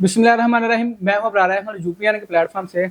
बिस्मिल्लाहिर्रहमानिर्रहीम। मैं हूं अबरार अहमद यूपीएन के प्लेटफॉर्म से।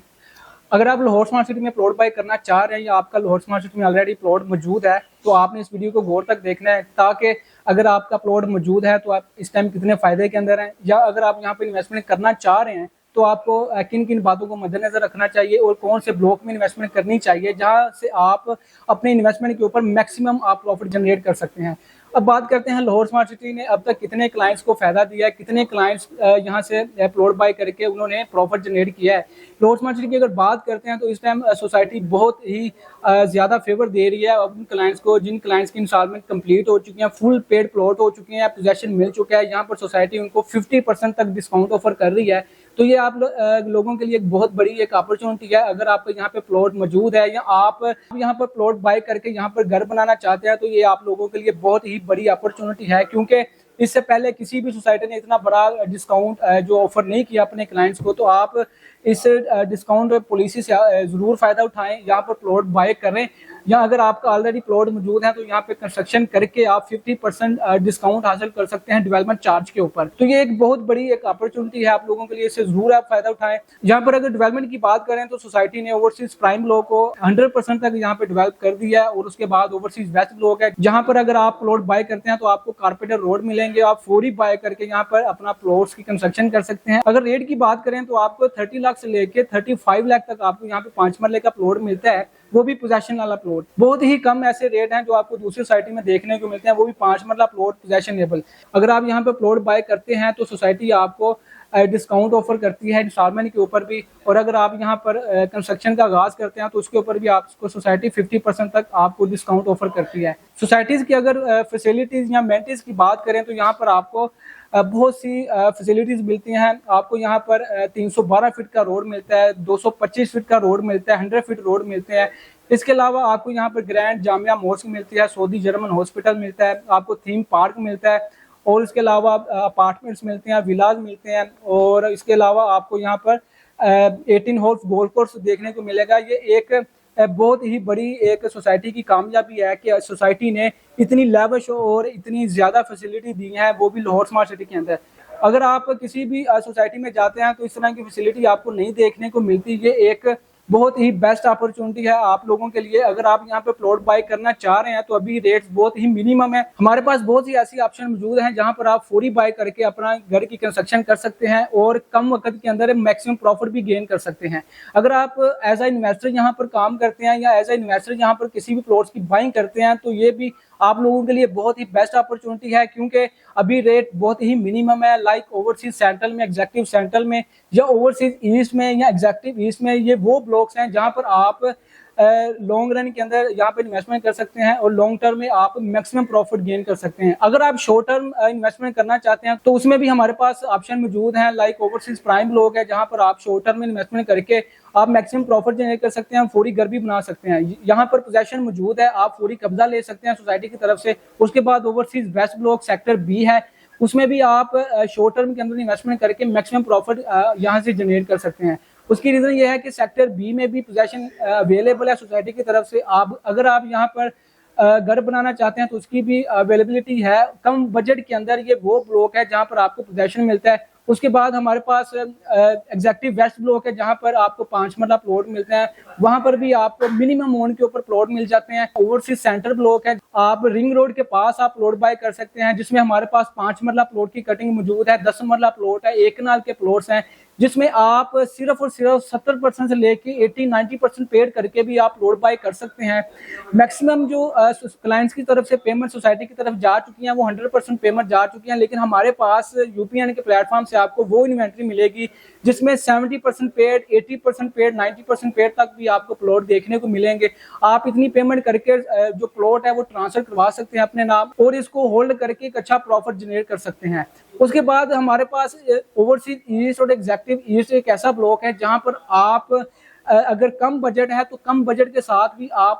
अगर आप लाहौर स्मार्ट सिटी में प्लॉट बाय करना चाह रहे हैं या आपका लाहौर स्मार्ट सिटी में ऑलरेडी प्लॉट मौजूद है तो आपने इस वीडियो को गौर तक देखना है, ताकि अगर आपका प्लॉट मौजूद है तो आप इस टाइम कितने फ़ायदे के अंदर हैं, या अगर आप यहाँ पर इन्वेस्टमेंट करना चाह रहे हैं तो आपको किन किन बातों को मद्देनजर रखना चाहिए और कौन से ब्लॉक में इन्वेस्टमेंट करनी चाहिए जहाँ से आप अपने इन्वेस्टमेंट के ऊपर मैक्सिमम आप प्रॉफिट जनरेट कर सकते हैं। अब बात करते हैं लाहौर स्मार्ट सिटी ने अब तक कितने क्लाइंट्स को फायदा दिया है, कितने क्लाइंट्स यहाँ से प्लॉट बाय करके उन्होंने प्रॉफिट जनरेट किया है। लाहौर स्मार्ट सिटी की अगर बात करते हैं तो इस टाइम सोसाइटी बहुत ही ज़्यादा फेवर दे रही है उन क्लाइंट्स को जिन क्लाइंट्स की इंस्टॉलमेंट कंप्लीट हो चुकी हैं, फुल पेड प्लॉट हो चुके हैं, पोजेसन मिल चुका है। यहाँ पर सोसाइटी उनको 50% तक डिस्काउंट ऑफर कर रही है। तो ये आप लोगों के लिए एक बहुत बड़ी एक अपॉर्चुनिटी है। अगर आपका यहाँ पे प्लॉट मौजूद है या आप यहाँ पर प्लॉट बाय करके यहाँ पर घर बनाना चाहते हैं तो ये आप लोगों के लिए बहुत ही बड़ी अपॉर्चुनिटी है, क्योंकि इससे पहले किसी भी सोसाइटी ने इतना बड़ा डिस्काउंट जो ऑफर नहीं किया अपने क्लाइंट्स को। तो आप इस डिस्काउंट पॉलिसी से ज़रूर फ़ायदा उठाएं, यहाँ पर प्लॉट बाय करें। या अगर आपका ऑलरेडी प्लॉट मौजूद है तो यहाँ पे कंस्ट्रक्शन करके आप 50% डिस्काउंट हासिल कर सकते हैं डेवलपमेंट चार्ज के ऊपर। तो ये एक बहुत बड़ी एक अपॉर्चुनिटी है आप लोगों के लिए, इससे जरूर आप फायदा उठाएं। यहाँ पर अगर डेवलपमेंट की बात करें तो सोसाइटी ने ओवरसीज प्राइम ब्लॉक को 100% तक यहाँ पे डेवलप कर दिया है, और उसके बाद ओवरसीज वेस्ट ब्लॉक है जहाँ पर अगर आप प्लॉट बाय करते हैं तो आपको कारपेटर रोड मिलेंगे, आप फौरी बाय करके यहाँ पर अपना प्लॉट्स की कंस्ट्रक्शन कर सकते हैं। अगर रेट की बात करें तो आपको 30 लाख से लेके 35 लाख तक आपको यहाँ पे 5 मरले का प्लॉट मिलता है, वो भी पोजेशन वाला प्लॉट। बहुत ही कम ऐसे रेट हैं जो आपको दूसरी सोसाइटी में देखने को मिलते हैं, वो भी 5 मरला प्लॉट पोजेशनेबल। अगर आप यहाँ पे प्लॉट बाय करते हैं तो सोसाइटी आपको डिस्काउंट ऑफर करती है इंस्टॉलमेंट के ऊपर भी, और अगर आप यहाँ पर कंस्ट्रक्शन का आगाज करते हैं तो उसके ऊपर भी आपको सोसाइटी 50% तक आपको डिस्काउंट ऑफर करती है। सोसाइटीज़ की अगर फैसिलिटीज़ या अमेनिटीज़ की बात करें तो यहाँ पर आपको बहुत सी फैसिलिटीज़ मिलती हैं। आपको यहाँ पर 312 फीट का रोड मिलता है, 225 फीट का रोड मिलता है, 100 फीट रोड मिलते हैं। इसके अलावा आपको यहाँ पर ग्रैंड जामिया मॉस्क मिलती है, सऊदी जर्मन हॉस्पिटल मिलता है, आपको थीम पार्क मिलता है, और इसके अलावा अपार्टमेंट्स मिलते हैं, विलाज मिलते हैं, और इसके अलावा आपको यहाँ पर 18 होल्स गोल्फ कोर्स देखने को मिलेगा। ये एक बहुत ही बड़ी एक सोसाइटी की कामयाबी है कि सोसाइटी ने इतनी लैविश और इतनी ज़्यादा फैसिलिटी दी है, वो भी लाहौर स्मार्ट सिटी के अंदर। अगर आप किसी भी सोसाइटी में जाते हैं तो इस तरह की फैसिलिटी आपको नहीं देखने को मिलती। ये एक बहुत ही बेस्ट अपॉर्चुनिटी है आप लोगों के लिए। अगर आप यहाँ पे प्लॉट बाय करना चाह रहे हैं तो अभी रेट्स बहुत ही मिनिमम है। हमारे पास बहुत सी ऐसी ऑप्शन मौजूद हैं जहाँ पर आप फौरी बाय करके अपना घर की कंस्ट्रक्शन कर सकते हैं और कम वक्त के अंदर मैक्सिमम प्रॉफिट भी गेन कर सकते हैं। अगर आप एज ए इन्वेस्टर यहाँ पर काम करते हैं या एज ए इन्वेस्टर यहाँ पर किसी भी प्लॉट्स की बाइंग करते हैं तो ये भी आप लोगों के लिए बहुत ही बेस्ट अपॉर्चुनिटी है, क्योंकि अभी रेट बहुत ही मिनिमम है। लाइक ओवरसीज सेंट्रल में, एग्जेक्टिव सेंट्रल में, या ओवरसीज ईस्ट में या एग्जेक्टिव ईस्ट में, ये वो ब्लॉक्स हैं जहां पर आप लॉन्ग रन के अंदर यहाँ पे इन्वेस्टमेंट कर सकते हैं और लॉन्ग टर्म में आप मैक्सिमम प्रॉफिट गेन कर सकते हैं। अगर आप शॉर्ट टर्म इन्वेस्टमेंट करना चाहते हैं तो उसमें भी हमारे पास ऑप्शन मौजूद हैं। लाइक ओवरसीज प्राइम ब्लॉक है जहाँ पर आप शॉर्ट टर्म में इन्वेस्टमेंट करके आप मैक्सिमम प्रॉफिट जनरेट कर सकते हैं, फौरी घर भी बना सकते हैं। यहाँ पर पोजेशन मौजूद है, आप फौरी कब्जा ले सकते हैं सोसाइटी की तरफ से। उसके बाद overseas west block sector B है, उसमें भी आप शॉर्ट टर्म के अंदर इन्वेस्टमेंट करके मैक्सिमम प्रॉफिट यहाँ से जनरेट कर सकते हैं। उसकी रीजन ये है कि सेक्टर बी में भी पोजेशन अवेलेबल है सोसाइटी की तरफ से। आप अगर आप यहाँ पर घर बनाना चाहते हैं तो उसकी भी अवेलेबिलिटी है। कम बजट के अंदर ये वो ब्लॉक है जहाँ पर आपको पोजेशन मिलता है। उसके बाद हमारे पास एग्जेक्टिव वेस्ट ब्लॉक है जहाँ पर आपको 5 मरला प्लॉट मिलते हैं, वहां पर भी आपको मिनिमम अमाउंट के ऊपर प्लॉट मिल जाते हैं। ओवरसीज सेंटर ब्लॉक है, आप रिंग रोड के पास आप प्लॉट बाय कर सकते हैं, जिसमें हमारे पास 5 मरला प्लॉट की कटिंग मौजूद है, 10 मरला प्लॉट है, 1 कनाल के प्लॉट्स हैं, जिसमें आप सिर्फ और सिर्फ 70% से लेके 80-90% पेड करके भी आप प्लॉट बाय कर सकते हैं। मैक्सिमम जो क्लाइंट्स की तरफ से पेमेंट सोसाइटी की तरफ जा चुकी हैं वो 100% पेमेंट जा चुकी हैं, लेकिन हमारे पास यूपीएन के प्लेटफॉर्म से आपको वो इन्वेंट्री मिलेगी जिसमें 70% पेड, 80% पेड, 90% पेड तक भी आपको प्लॉट देखने को मिलेंगे। आप इतनी पेमेंट करके जो प्लॉट है वो ट्रांसफर करवा सकते हैं अपने नाम और इसको होल्ड करके एक अच्छा प्रॉफिट जनरेट कर सकते हैं। उसके बाद हमारे पास ओवरसीज ईस्ट और एग्जेक्टिव ईस्ट एक ऐसा ब्लॉक है जहां पर आप अगर कम बजट है तो कम बजट के साथ भी आप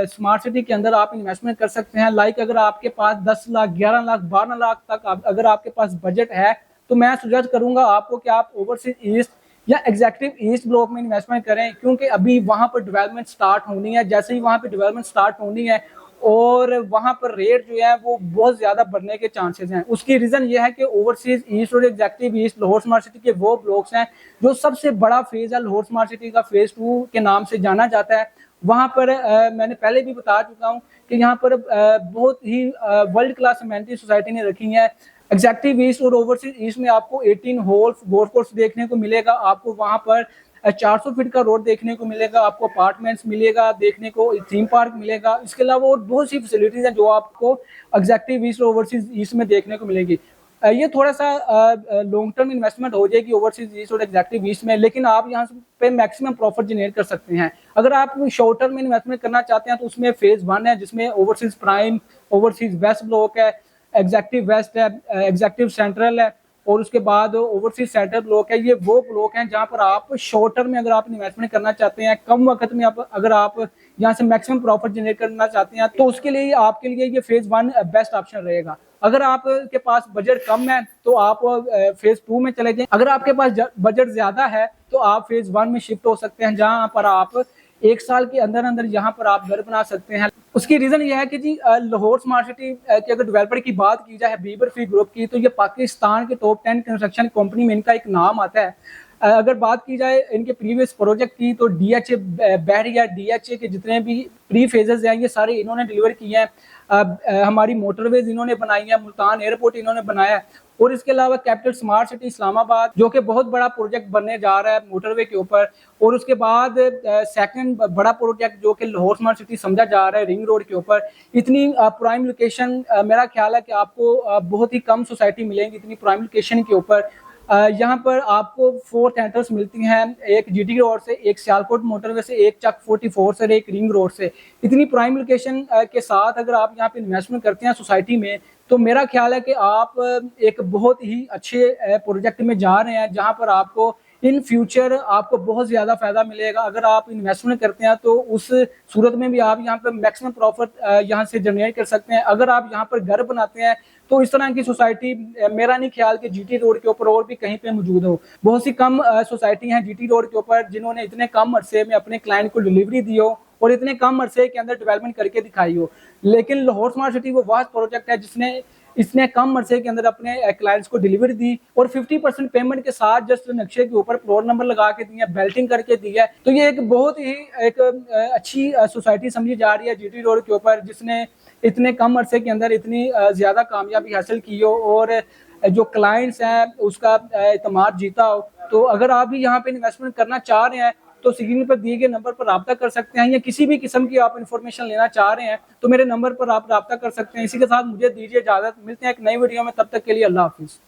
स्मार्ट सिटी के अंदर आप इन्वेस्टमेंट कर सकते हैं। लाइक अगर आपके पास 10 लाख, 11 लाख, 12 लाख तक अगर आपके पास बजट है तो मैं सजेस्ट करूंगा आपको कि आप ओवरसीज ईस्ट या एग्जेक्टिव ईस्ट ब्लॉक में इन्वेस्टमेंट करें, क्योंकि अभी वहां पर डेवलपमेंट स्टार्ट होनी है। जैसे ही वहां पे डेवलपमेंट स्टार्ट होनी है और वहां पर रेट जो है वो बहुत ज्यादा बढ़ने के चांसेस हैं। उसकी रीजन ये है कि ओवरसीज ईस्ट और executive east Lahore smart city के वो ब्लॉक्स हैं जो सबसे बड़ा फेज है लाहौर स्मार्ट सिटी का, फेज 2 के नाम से जाना जाता है। वहां पर मैंने पहले भी बता चुका हूँ कि यहाँ पर बहुत ही वर्ल्ड क्लास अमेनिटी सोसाइटी ने रखी है। एग्जेक्टिव ईस्ट और ओवरसीज ईस्ट में आपको 18 होल गोल्फ कोर्स देखने को मिलेगा, आपको वहां पर 400 फीट का रोड देखने को मिलेगा, आपको अपार्टमेंट्स मिलेगा देखने को, थीम पार्क मिलेगा। इसके अलावा और बहुत सी फैसिलिटीज हैं जो आपको एग्जेक्टिव ईस्ट और ओवरसीज ईस्ट में देखने को मिलेगी। ये थोड़ा सा लॉन्ग टर्म इन्वेस्टमेंट हो जाएगी ओवरसीज ईस्ट और एग्जेक्टिव ईस्ट में, लेकिन आप यहाँ पे मैक्सिमम प्रॉफिट जनरेट कर सकते हैं। अगर आप शॉर्ट टर्म में इन्वेस्टमेंट करना चाहते हैं तो उसमें फेज 1 है जिसमें overseas prime, overseas west block है, एग्जेक्टिव वेस्ट है, एग्जेक्टिव सेंट्रल है और उसके बाद ओवरसीज सेंट्रल ब्लॉक है। ये वो ब्लॉक हैं जहां पर आप शॉर्ट टर्म में अगर आप इन्वेस्टमेंट करना चाहते हैं, कम वक्त में अगर आप यहाँ से मैक्सिमम प्रॉफिट जनरेट करना चाहते हैं तो उसके लिए आपके लिए ये फेज 1 बेस्ट ऑप्शन रहेगा। अगर आपके पास बजट कम है तो आप फेज 2 में चले जाएं। अगर आपके पास बजट ज्यादा है तो आप फेज 1 में शिफ्ट हो सकते हैं जहां पर आप 1 साल के अंदर अंदर यहाँ पर आप घर बना सकते हैं। उसकी रीजन ये है कि जी लाहौर स्मार्ट सिटी के अगर डेवलपर की बात की जाए बीबर फ्री ग्रुप की, तो ये पाकिस्तान के टॉप 10 कंस्ट्रक्शन कंपनी में इनका एक नाम आता है। अगर बात की जाए इनके प्रीवियस प्रोजेक्ट की तो डीएचए बहरिया, डीएचए के जितने भी प्री फेजेस हैं ये सारे इन्होंने डिलीवर किए हैं। हमारी मोटरवेज इन्होंने बनाई है, मुल्तान एयरपोर्ट इन्होंने बनाया है और इसके अलावा कैपिटल स्मार्ट सिटी इस्लामाबाद जो कि बहुत बड़ा प्रोजेक्ट बनने जा रहा है मोटरवे के ऊपर, और उसके बाद सेकंड बड़ा प्रोजेक्ट जो कि लाहौर स्मार्ट सिटी समझा जा रहा है रिंग रोड के ऊपर। इतनी प्राइम लोकेशन मेरा ख्याल है कि आपको बहुत ही कम सोसाइटी मिलेंगी इतनी प्राइम लोकेशन के ऊपर। यहाँ पर आपको 4 सेंटर्स मिलती हैं, एक जीटी रोड से, एक सियालकोट मोटरवे से, एक चक 44 से, एक रिंग रोड से। इतनी प्राइम लोकेशन के साथ अगर आप यहाँ पे इन्वेस्टमेंट करते हैं सोसाइटी में तो मेरा ख्याल है कि आप एक बहुत ही अच्छे प्रोजेक्ट में जा रहे हैं जहाँ पर आपको इन फ्यूचर आपको बहुत ज्यादा फायदा मिलेगा। अगर आप इन्वेस्टमेंट करते हैं तो उस सूरत में भी आप यहाँ पर मैक्सिमम प्रॉफिट यहाँ से जनरेट कर सकते हैं। अगर आप यहाँ पर घर बनाते हैं तो इस तरह की सोसाइटी मेरा नहीं ख्याल कि जीटी रोड के ऊपर और भी कहीं पे मौजूद हो। बहुत सी कम सोसाइटी हैं जीटी रोड के ऊपर जिन्होंने इतने कम अरसे में अपने क्लाइंट को डिलीवरी दी हो और इतने कम अरसे के अंदर डेवलपमेंट करके दिखाई हो। लेकिन लाहौर स्मार्ट सिटी वो वास्ट प्रोजेक्ट है जिसने इसने कम अरसे के अंदर अपने क्लाइंट्स को डिलीवरी दी और 50% पेमेंट के साथ जस्ट नक्शे के ऊपर प्लॉट नंबर लगा के दिया, बेल्टिंग करके दिया। तो ये एक बहुत ही एक अच्छी सोसाइटी समझी जा रही है जीटी रोड के ऊपर जिसने इतने कम अरसे के अंदर इतनी ज्यादा कामयाबी हासिल की हो और जो क्लाइंट्स हैं उसका एतमाद जीता हो। तो अगर आप भी यहाँ पे इन्वेस्टमेंट करना चाह रहे हैं तो स्क्रीन पर दिए गए नंबर पर रब्ता कर सकते हैं, या किसी भी किस्म की आप इन्फॉर्मेशन लेना चाह रहे हैं तो मेरे नंबर पर आप रब्ता कर सकते हैं। इसी के साथ मुझे दीजिए इजाजत, मिलते हैं एक नई वीडियो में, तब तक के लिए अल्लाह हाफिज।